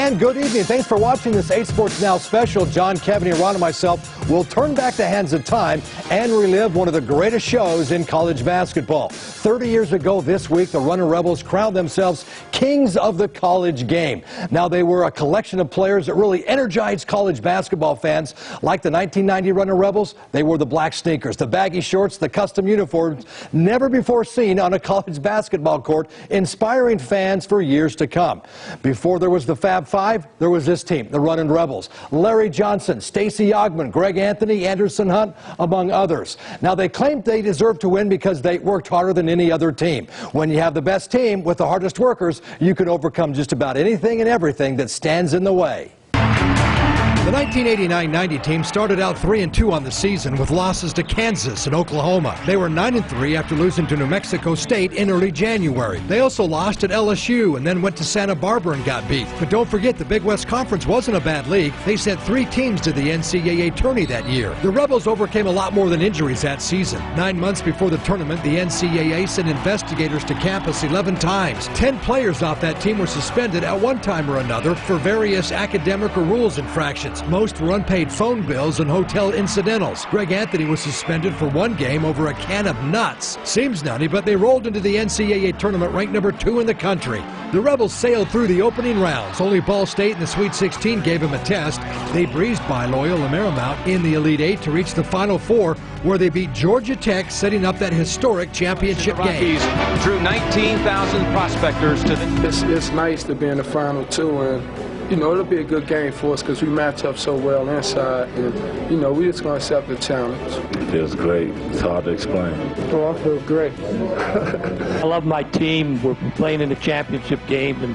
And good evening. Thanks for watching this 8 Sports Now special. John, Kevin, Ron, and myself will turn back the hands of time and relive one of the greatest shows in college basketball. 30 years ago this week, the Runnin' Rebels crowned themselves kings of the college game. Now, they were a collection of players that really energized college basketball fans. Like the 1990 Runnin' Rebels, they wore the black sneakers, the baggy shorts, the custom uniforms, never before seen on a college basketball court, inspiring fans for years to come. Before there was the Fab Five, there was this team, the Runnin' Rebels. Larry Johnson, Stacey Ogman, Greg Anthony, Anderson Hunt, among others. Now, they claimed they deserved to win because they worked harder than any other team. When you have the best team with the hardest workers, you can overcome just about anything and everything that stands in the way. The 1989-90 team started out 3-2 on the season with losses to Kansas and Oklahoma. They were 9-3 after losing to New Mexico State in early January. They also lost at LSU and then went to Santa Barbara and got beat. But don't forget, the Big West Conference wasn't a bad league. They sent 3 teams to the NCAA tourney that year. The Rebels overcame a lot more than injuries that season. 9 months before the tournament, the NCAA sent investigators to campus 11 times. 10 players off that team were suspended at one time or another for various academic or rules infractions. Most were unpaid phone bills and hotel incidentals. Greg Anthony was suspended for 1 game over a can of nuts. Seems nutty, but they rolled into the NCAA tournament ranked number 2 in the country. The Rebels sailed through the opening rounds. Only Ball State in the Sweet 16 gave them a test. They breezed by Loyola Marymount in the Elite 8 to reach the Final Four, where they beat Georgia Tech, setting up that historic championship game. Drew 19,000 prospectors to the... It's nice to be in the Final 2, and you know, it'll be a good game for us because we match up so well inside, and you know, we're just going to accept the challenge. It feels great. It's hard to explain. Oh, I feel great. I love my team. We're playing in the championship game,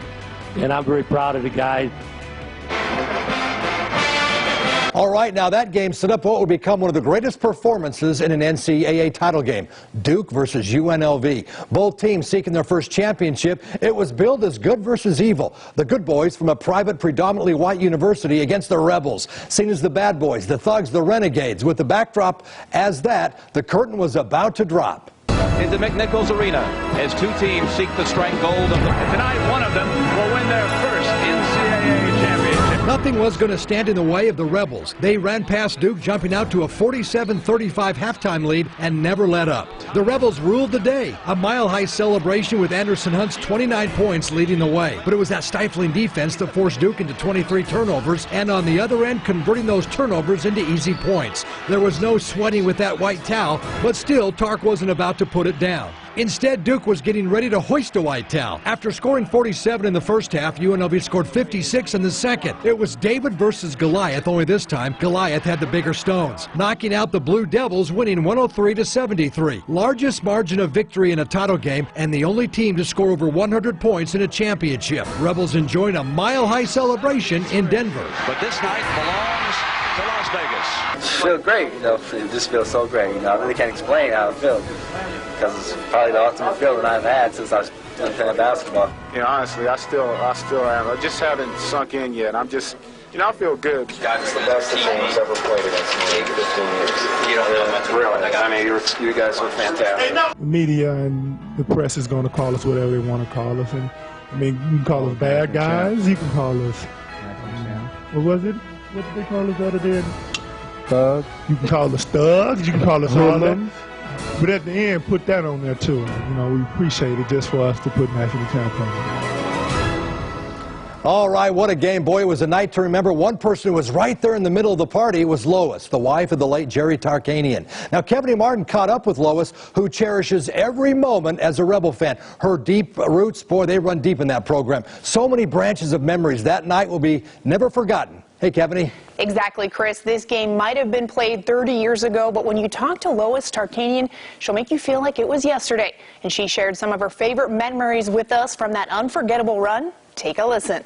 and I'm very proud of the guys. All right, now that game set up what would become one of the greatest performances in an NCAA title game, Duke versus UNLV. Both teams seeking their first championship. It was billed as good versus evil. The good boys from a private, predominantly white university against the rebels, seen as the bad boys, the thugs, the renegades. With the backdrop as that, the curtain was about to drop. Into McNichols Arena as 2 teams seek the strike gold of the... Tonight, one of them will win their first NCAA championship. Nothing was going to stand in the way of the Rebels. They ran past Duke, jumping out to a 47-35 halftime lead and never let up. The Rebels ruled the day. A mile-high celebration with Anderson Hunt's 29 points leading the way. But it was that stifling defense that forced Duke into 23 turnovers, and on the other end, converting those turnovers into easy points. There was no sweating with that white towel, but still, Tark wasn't about to put it down. Instead, Duke was getting ready to hoist a white towel. After scoring 47 in the first half, UNLV scored 56 in the second. It was David versus Goliath, only this time Goliath had the bigger stones, knocking out the Blue Devils, winning 103-73. Largest margin of victory in a title game, and the only team to score over 100 points in a championship. Rebels enjoying a mile-high celebration in Denver. But this night belongs to Las Vegas. I feel great, you know. It just feels so great, you know. I really can't explain how I feel, because it's probably the ultimate feeling I've had since I was playing basketball. You know, honestly, I still am. I just haven't sunk in yet. I'm just, you know, I feel good. It's the best team he's ever played against me in 15 years. You don't know much really. I mean, you guys were fantastic. The media and the press is going to call us whatever they want to call us. And I mean, you can call us bad guys. You can call us, what was it? What did they call us the other day? Thugs. You can call us thugs. You can call us hoodlums. But at the end, put that on there too. You know, we appreciate it just for us to put national champ on it. All right, what a game. Boy, it was a night to remember. One person who was right there in the middle of the party was Lois, the wife of the late Jerry Tarkanian. Now, Kevin Martin caught up with Lois, who cherishes every moment as a Rebel fan. Her deep roots, boy, they run deep in that program. So many branches of memories. That night will be never forgotten. Hey, Kevin. Exactly, Chris. This game might have been played 30 years ago, but when you talk to Lois Tarkanian, she'll make you feel like it was yesterday. And she shared some of her favorite memories with us from that unforgettable run. Take a listen.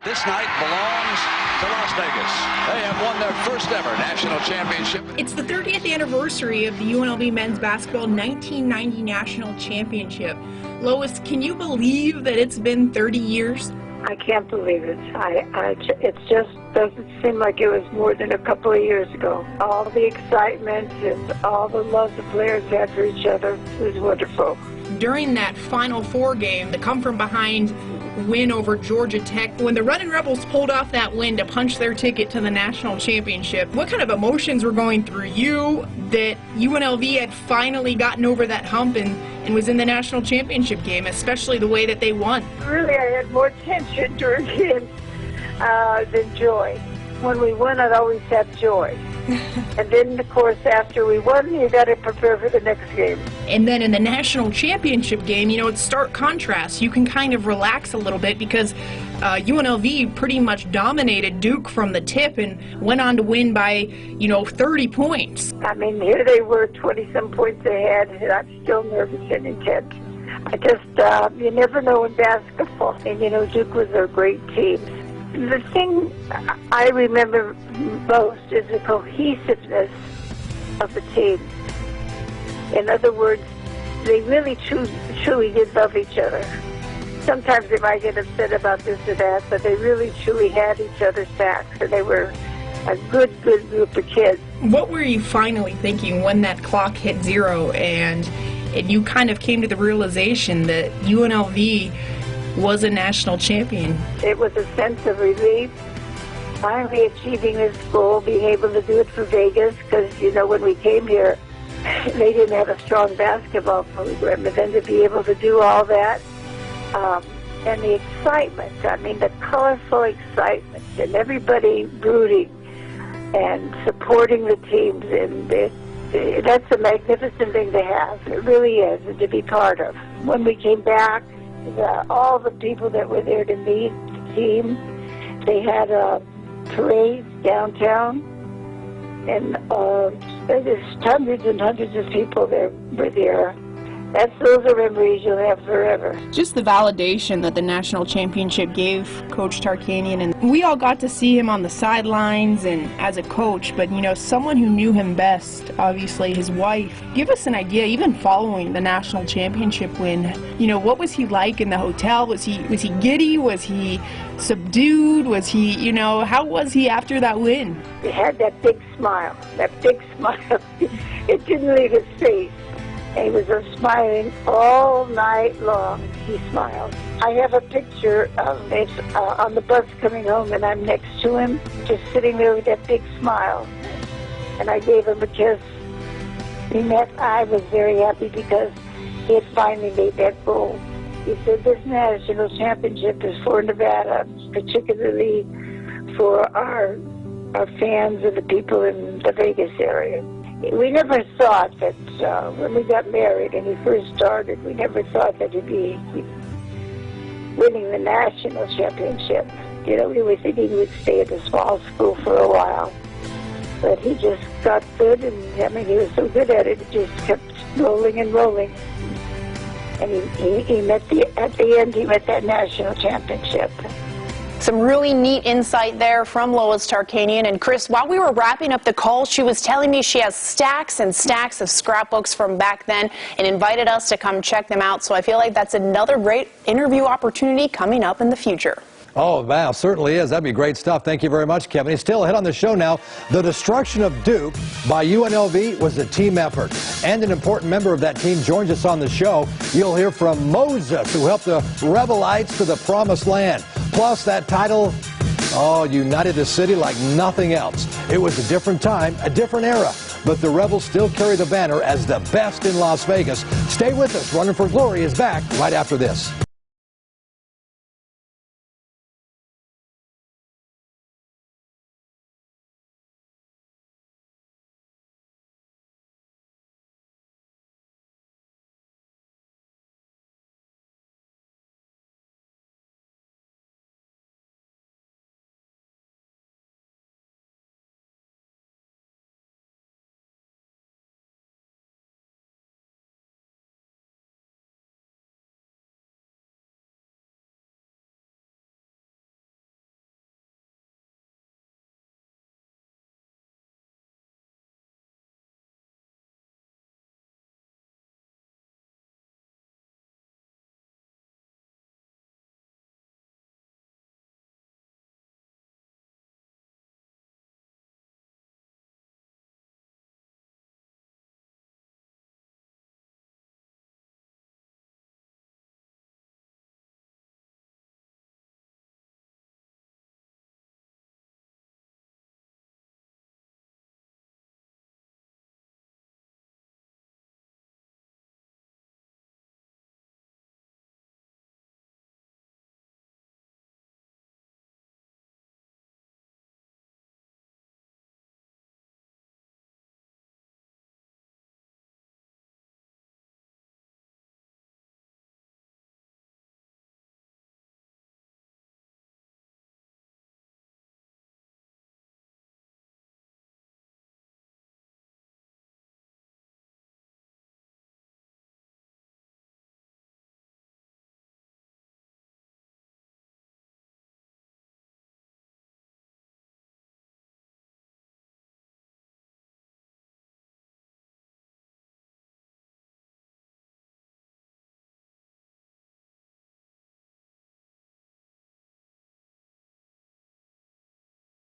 This night belongs to Las Vegas. They have won their first ever national championship. It's the 30th anniversary of the UNLV men's basketball 1990 national championship. Lois, can you believe that it's been 30 years? I can't believe it. It just doesn't seem like it was more than a couple of years ago. All the excitement and all the love the players had for each other was wonderful. During that Final Four game, the come from behind win over Georgia Tech. When the Runnin' Rebels pulled off that win to punch their ticket to the national championship, what kind of emotions were going through you that UNLV had finally gotten over that hump and was in the national championship game, especially the way that they won? Really, I had more tension during games than joy. When we won, I'd always have joy. And then, of course, after we won, you got to prepare for the next game. And then in the national championship game, you know, it's stark contrast. You can kind of relax a little bit because UNLV pretty much dominated Duke from the tip and went on to win by, 30 points. I mean, here they were 20-some points ahead, and I'm still nervous and intense. I just, you never know in basketball. And, Duke was a great team. The thing I remember most is the cohesiveness of the team. In other words, they really truly did love each other. Sometimes they might get upset about this or that, but they really truly had each other's backs, and they were a good group of kids. What were you finally thinking when that clock hit 0 and you kind of came to the realization that UNLV was a national champion? It was a sense of relief, finally achieving this goal, being able to do it for Vegas, because, when we came here, they didn't have a strong basketball program, and then to be able to do all that, and the excitement, the colorful excitement, and everybody rooting and supporting the teams, and that's a magnificent thing to have. It really is, and to be part of. When we came back, all the people that were there to meet the team, they had a parade downtown, and there's hundreds and hundreds of people that were there. Those are memories you'll have forever. Just the validation that the national championship gave Coach Tarkanian, and we all got to see him on the sidelines and as a coach, but someone who knew him best, obviously his wife. Give us an idea, even following the national championship win, what was he like in the hotel? Was he giddy? Was he subdued? Was he, how was he after that win? He had that big smile, It didn't leave his face. He was smiling all night long. He smiled. I have a picture of it on the bus coming home, and I'm next to him, just sitting there with that big smile. And I gave him a kiss. I was very happy because he had finally made that goal. He said, this national championship is for Nevada, particularly for our fans and the people in the Vegas area. We never thought that when we got married and he first started, we never thought that he'd be winning the national championship. We were thinking he would stay at the small school for a while. But he just got good, and he was so good at it, it just kept rolling and rolling. And at the end, he met that national championship. Some really neat insight there from Lois Tarkanian. And Chris, while we were wrapping up the call, she was telling me she has stacks and stacks of scrapbooks from back then and invited us to come check them out. So I feel like that's another great interview opportunity coming up in the future. Oh, wow, certainly is. That'd be great stuff. Thank you very much, Kevin. He's still ahead on the show now. The destruction of Duke by UNLV was a team effort. And an important member of that team joins us on the show. You'll hear from Moses, who helped the Rebelites to the Promised Land. Plus, that title, united the city like nothing else. It was a different time, a different era. But the Rebels still carry the banner as the best in Las Vegas. Stay with us. Runnin' for Glory is back right after this.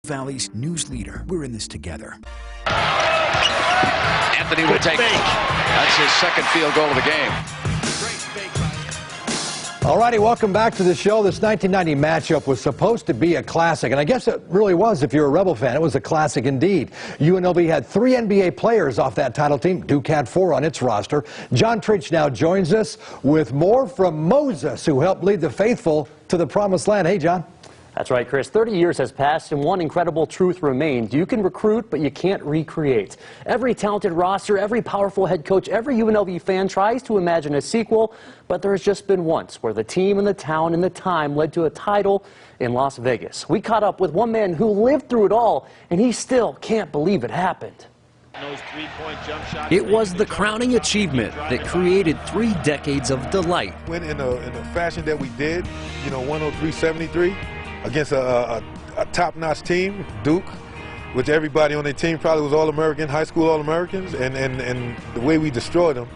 Valley's news leader. We're in this together. Anthony will take it. That's his second field goal of the game. All righty, welcome back to the show. This 1990 matchup was supposed to be a classic, and I guess it really was. If you're a Rebel fan, it was a classic indeed. UNLV had 3 NBA players off that title team. Duke had 4 on its roster. John Treach now joins us with more from Moses, who helped lead the faithful to the promised land. Hey, John. That's right, Chris. 30 years has passed, and one incredible truth remains. You can recruit, but you can't recreate. Every talented roster, every powerful head coach, every UNLV fan tries to imagine a sequel, but there has just been once where the team and the town and the time led to a title in Las Vegas. We caught up with one man who lived through it all, and he still can't believe it happened. It was the crowning achievement that created 3 decades of delight. Went in the fashion that we did, 103-73. Against a top-notch team, Duke, which everybody on their team probably was All-American, high school All-Americans, and the way we destroyed them,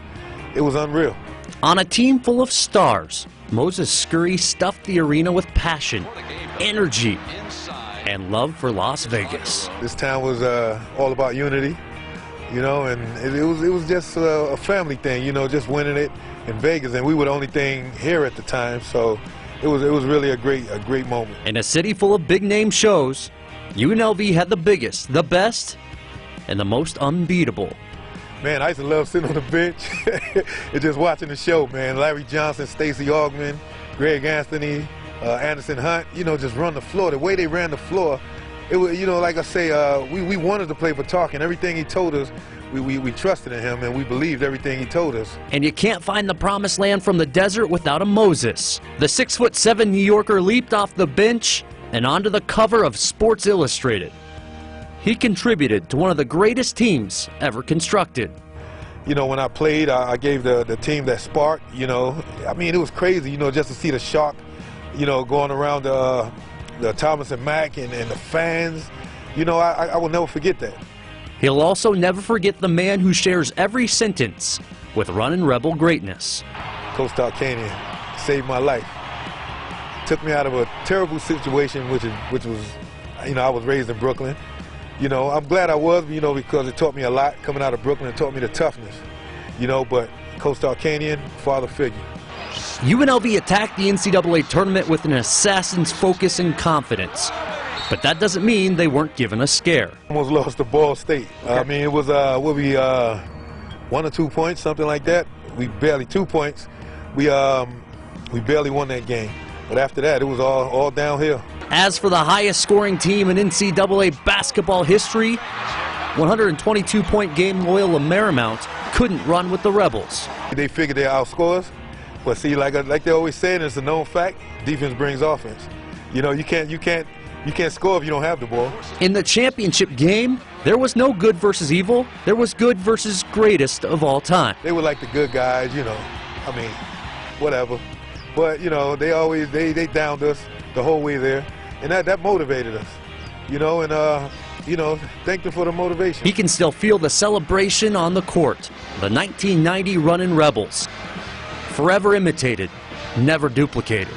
it was unreal. On a team full of stars, Moses Scurry stuffed the arena with passion, energy, and love for Las Vegas. This town was all about unity, and it was just a family thing, just winning it in Vegas, and we were the only thing here at the time, so it was really a great moment. In a city full of big-name shows, UNLV had the biggest, the best, and the most unbeatable. Man, I used to love sitting on the bench and just watching the show, man. Larry Johnson, Stacey Augmon, Greg Anthony, Anderson Hunt, just run the floor. The way they ran the floor, it was, like I say, we wanted to play for talking. Everything he told us, we trusted in him, and we believed everything he told us. And you can't find the promised land from the desert without a Moses. The 6'7" New Yorker leaped off the bench and onto the cover of Sports Illustrated. He contributed to one of the greatest teams ever constructed. When I played, I gave the team that spark, I mean, it was crazy, just to see the shock, going around the Thomas and Mack and the fans. I will never forget that. He'll also never forget the man who shares every sentence with Runnin' Rebel greatness. Coach Tarkanian saved my life. Took me out of a terrible situation, which was, I was raised in Brooklyn. I'm glad I was, because it taught me a lot coming out of Brooklyn. It taught me the toughness, but Coach Tarkanian, father figure. UNLV attacked the NCAA tournament with an assassin's focus and confidence. But that doesn't mean they weren't given a scare. Almost lost to Ball State. Okay. I mean, it was, 1 or 2 points, something like that. We barely 2 points. We barely won that game. But after that, it was all downhill. As for the highest scoring team in NCAA basketball history, 122-point game Loyola Marymount couldn't run with the Rebels. They figured they outscore us. But see, like they always say, and it's a known fact, defense brings offense. You can't score if you don't have the ball. In the championship game, there was no good versus evil. There was good versus greatest of all time. They were like the good guys, I mean, whatever. But, they downed us the whole way there. And that motivated us, and, thank them for the motivation. He can still feel the celebration on the court. The 1990 Runnin' Rebels. Forever imitated, never duplicated.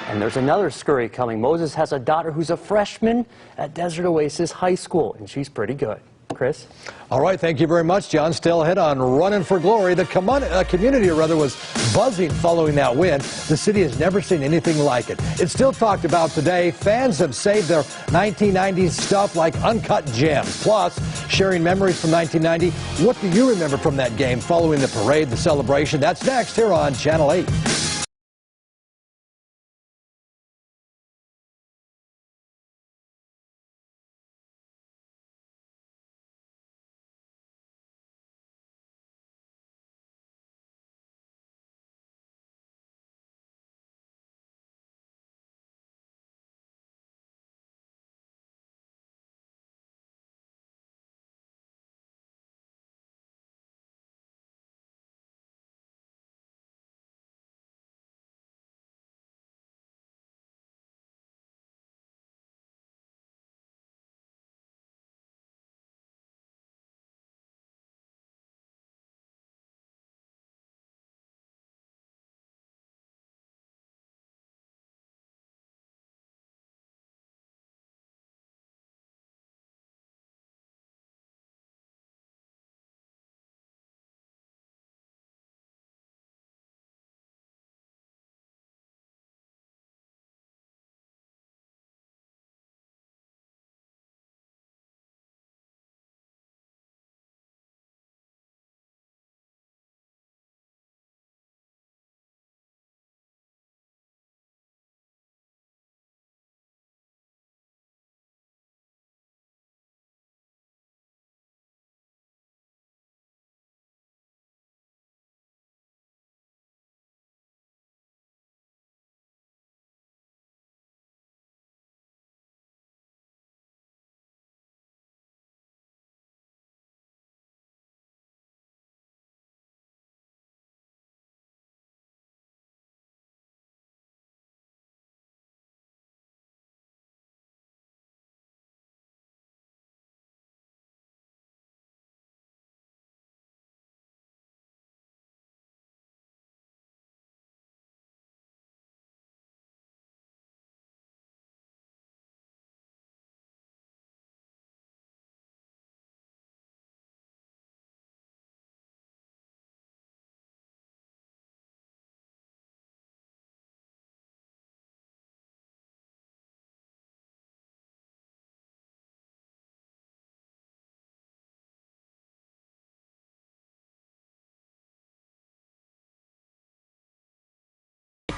And there's another Scurry coming. Moses has a daughter who's a freshman at Desert Oasis High School, and she's pretty good. Chris? All right, thank you very much, John. Still ahead on Runnin' For Glory. The community, was buzzing following that win. The city has never seen anything like it. It's still talked about today. Fans have saved their 1990s stuff like uncut gems. Plus, sharing memories from 1990. What do you remember from that game following the parade, the celebration? That's next here on Channel 8.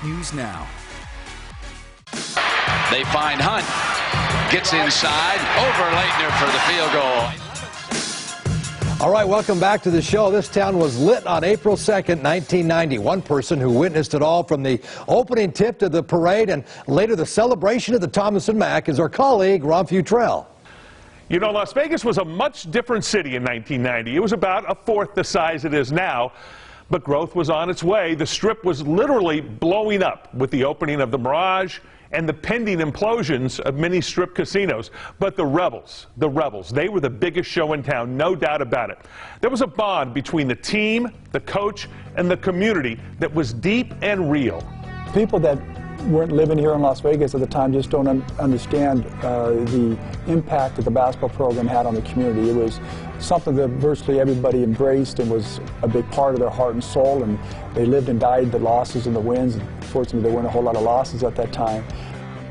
News Now. They find Hunt. Gets inside. Over Leitner for the field goal. All right, welcome back to the show. This town was lit on April 2nd, 1990. One person who witnessed it all from the opening tip to the parade and later the celebration of the Thomas and Mack is our colleague, Ron Futrell. You know, Las Vegas was a much different city in 1990. It was about a fourth the size it is now, but growth was on its way. The Strip was literally blowing up with the opening of the Mirage and the pending implosions of many Strip casinos. But the Rebels, they were the biggest show in town, no doubt about it. There was a bond between the team, the coach, and the community that was deep and real. People that weren't living here in Las Vegas at the time just don't understand the impact that the basketball program had on the community. It was something that virtually everybody embraced and was a big part of their heart and soul, and they lived and died the losses and the wins. Fortunately, there weren't a whole lot of losses at that time.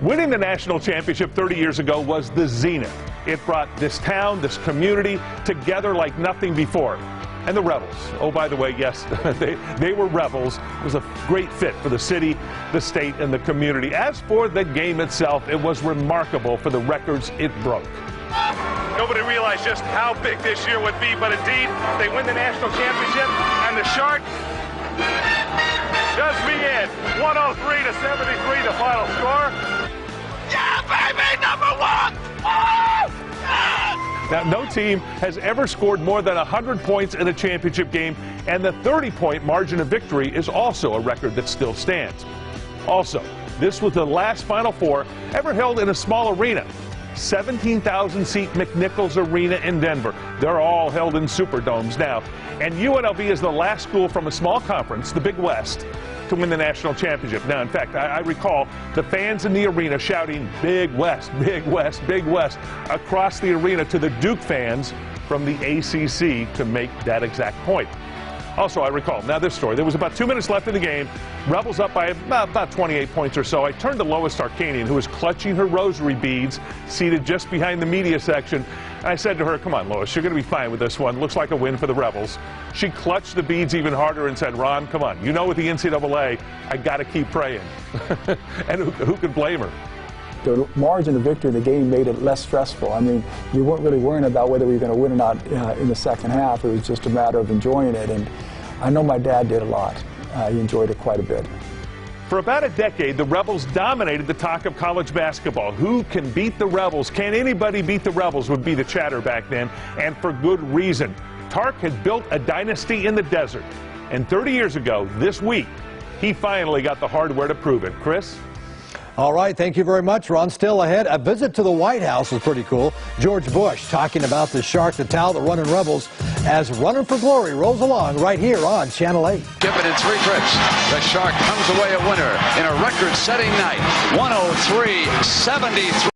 Winning the national championship 30 years ago was the zenith. It brought this town, this community together like nothing before. And the Rebels, oh, by the way, yes, they were Rebels. It was a great fit for the city, the state, and the community. As for the game itself, it was remarkable for the records it broke. Nobody realized just how big this year would be, but indeed, they win the national championship, and the Sharks does begin. 103-73, the final score. Yeah, baby, number one! Oh! Yeah! Now, no team has ever scored more than 100 points in a championship game, and the 30-point margin of victory is also a record that still stands. Also, this was the last Final Four ever held in a small arena. 17,000-seat McNichols Arena in Denver. They're all held in Superdomes now. And UNLV is the last school from a small conference, the Big West, to win the national championship. Now, in fact, I recall the fans in the arena shouting, "Big West, Big West, Big West," across the arena to the Duke fans from the ACC to make that exact point. Also, I recall, now this story, there was about 2 minutes left in the game, Rebels up by about 28 points or so. I turned to Lois Tarkanian, who was clutching her rosary beads, seated just behind the media section. And I said to her, "Come on, Lois, you're going to be fine with this one. Looks like a win for the Rebels." She clutched the beads even harder and said, "Ron, come on. You know, with the NCAA, I got to keep praying." And who could blame her? The margin of victory in the game made it less stressful. I mean, you weren't really worrying about whether we were going to win or not in the second half. It was just a matter of enjoying it, and I know my dad did a lot. He enjoyed it quite a bit. For about a decade, the Rebels dominated the talk of college basketball. Who can beat the Rebels? Can anybody beat the Rebels would be the chatter back then, and for good reason. Tark had built a dynasty in the desert, and 30 years ago, this week, he finally got the hardware to prove it. Chris? All right, thank you very much, Ron. Still ahead, a visit to the White House was pretty cool. George Bush talking about the Shark, the Towel, the Runnin' Rebels as Runnin' For Glory rolls along right here on Channel 8. Given in 3 trips, the Shark comes away a winner in a record-setting night, 103-73.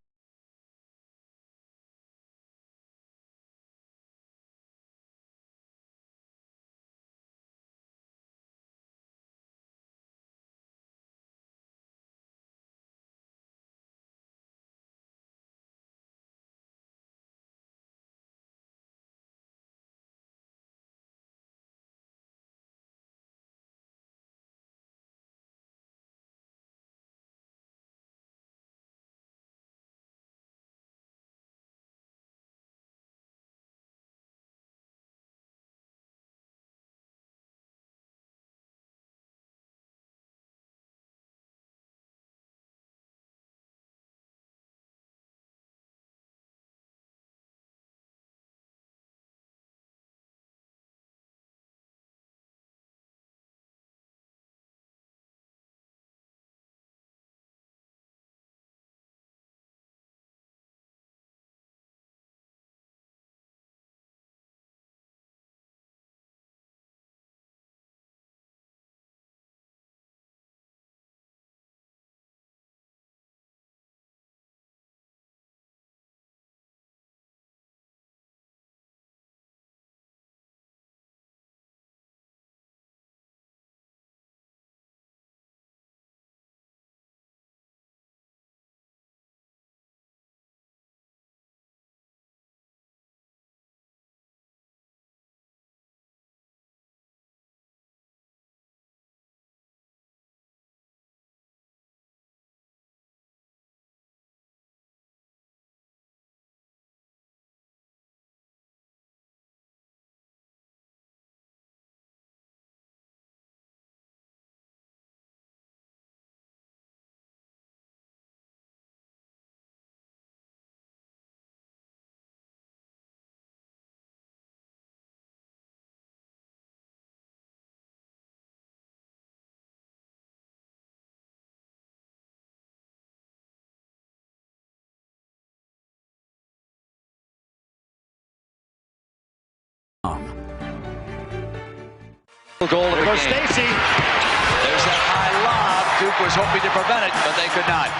Goal of the game. Stacy. There's that high lob. Duke was hoping to prevent it, but they could not.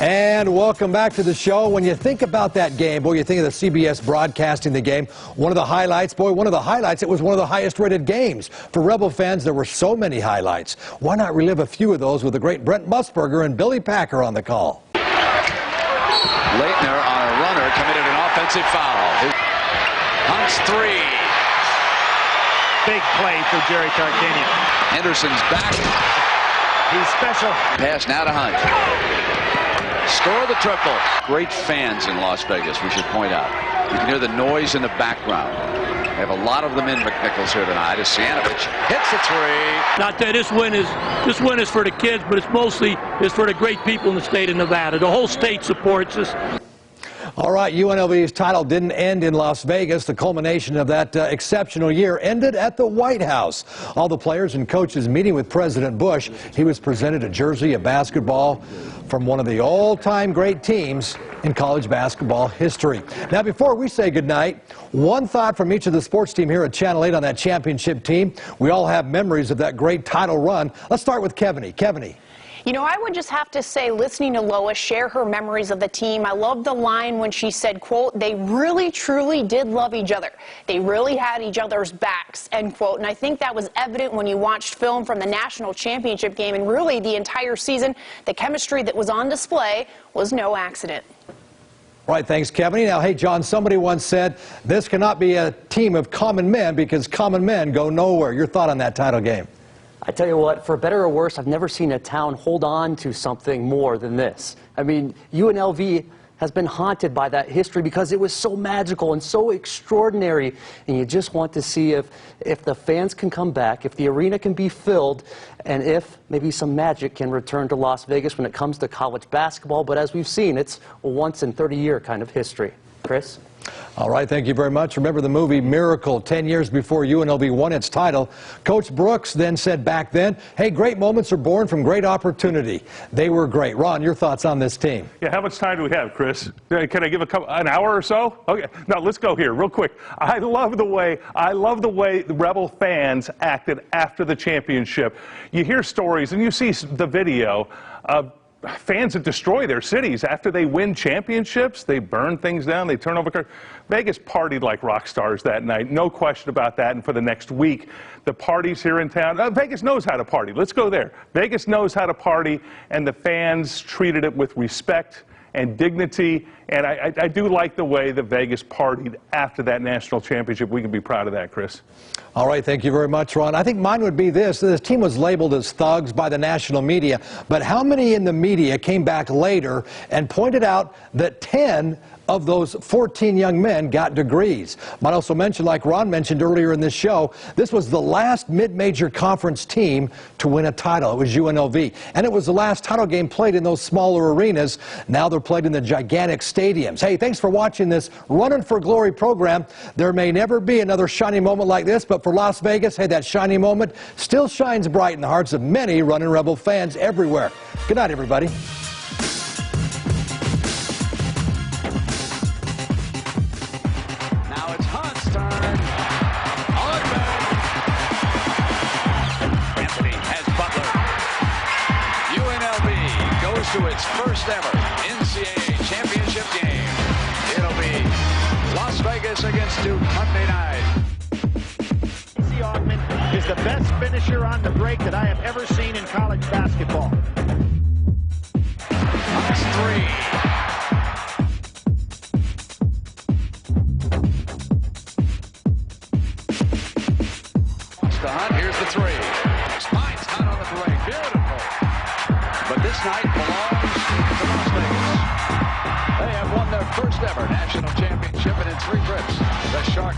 And welcome back to the show. When you think about that game, boy, you think of the CBS broadcasting the game. One of the highlights, it was one of the highest rated games. For Rebel fans, there were so many highlights. Why not relive a few of those with the great Brent Musburger and Billy Packer on the call? Leitner on a runner committed an offensive foul. Hunt's three. Big play for Jerry Tarkanian. Henderson's back. He's special. Pass now to Hunt. Score the triple. Great fans in Las Vegas, we should point out. You can hear the noise in the background. They have a lot of them in McNichols here tonight as Cianovich hits the three. Not that this win is for the kids, but it's mostly for the great people in the state of Nevada. The whole state supports us. All right, UNLV's title didn't end in Las Vegas. The culmination of that exceptional year ended at the White House. All the players and coaches meeting with President Bush. He was presented a jersey, a basketball from one of the all-time great teams in college basketball history. Now, before we say goodnight, one thought from each of the sports team here at Channel 8 on that championship team. We all have memories of that great title run. Let's start with Kevany. Kevany. You know, I would just have to say, listening to Lois share her memories of the team, I love the line when she said, quote, they really, truly did love each other. They really had each other's backs, end quote. And I think that was evident when you watched film from the national championship game and really the entire season. The chemistry that was on display was no accident. Right, thanks, Kevany. Now, hey, John, somebody once said this cannot be a team of common men because common men go nowhere. Your thought on that title game? I tell you what, for better or worse, I've never seen a town hold on to something more than this. I mean, UNLV has been haunted by that history because it was so magical and so extraordinary. And you just want to see if the fans can come back, if the arena can be filled, and if maybe some magic can return to Las Vegas when it comes to college basketball. But as we've seen, it's a once-in-30-year kind of history. Chris? All right, thank you very much. Remember the movie Miracle, 10 years before UNLV won its title. Coach Brooks then said back then, hey, great moments are born from great opportunity. They were great. Ron, your thoughts on this team? Yeah, how much time do we have, Chris? Can I give an hour or so? Okay, now let's go here real quick. I love the way the Rebel fans acted after the championship. You hear stories and you see the video of fans that destroy their cities after they win championships. They burn things down. They turn over cars. Vegas partied like rock stars that night. No question about that. And for the next week, the parties here in town. Vegas knows how to party. Let's go there. Vegas knows how to party, and the fans treated it with respect and dignity. And I do like the way the Vegas partied after that national championship. We can be proud of that, Chris. All right, thank you very much, Ron. I think mine would be this. This team was labeled as thugs by the national media, but how many in the media came back later and pointed out that 10 of those 14 young men got degrees? Might also mention, like Ron mentioned earlier in this show, this was the last mid-major conference team to win a title. It was UNLV. And it was the last title game played in those smaller arenas. Now they're played in the gigantic stadiums. Hey, thanks for watching this Runnin For Glory program. There may never be another shining moment like this, but for Las Vegas, hey, that shining moment still shines bright in the hearts of many Runnin' Rebel fans everywhere. Good night, everybody. To its first ever NCAA championship game. It'll be Las Vegas against Duke Monday night. Augment is the best finisher on the break that I have ever seen in college basketball. Hunt's three. To Hunt, here's the three. Finds Hunt on the break. Beautiful. But this night belongs to Las Vegas. They have won their first ever national championship, and in 3 trips, the Shark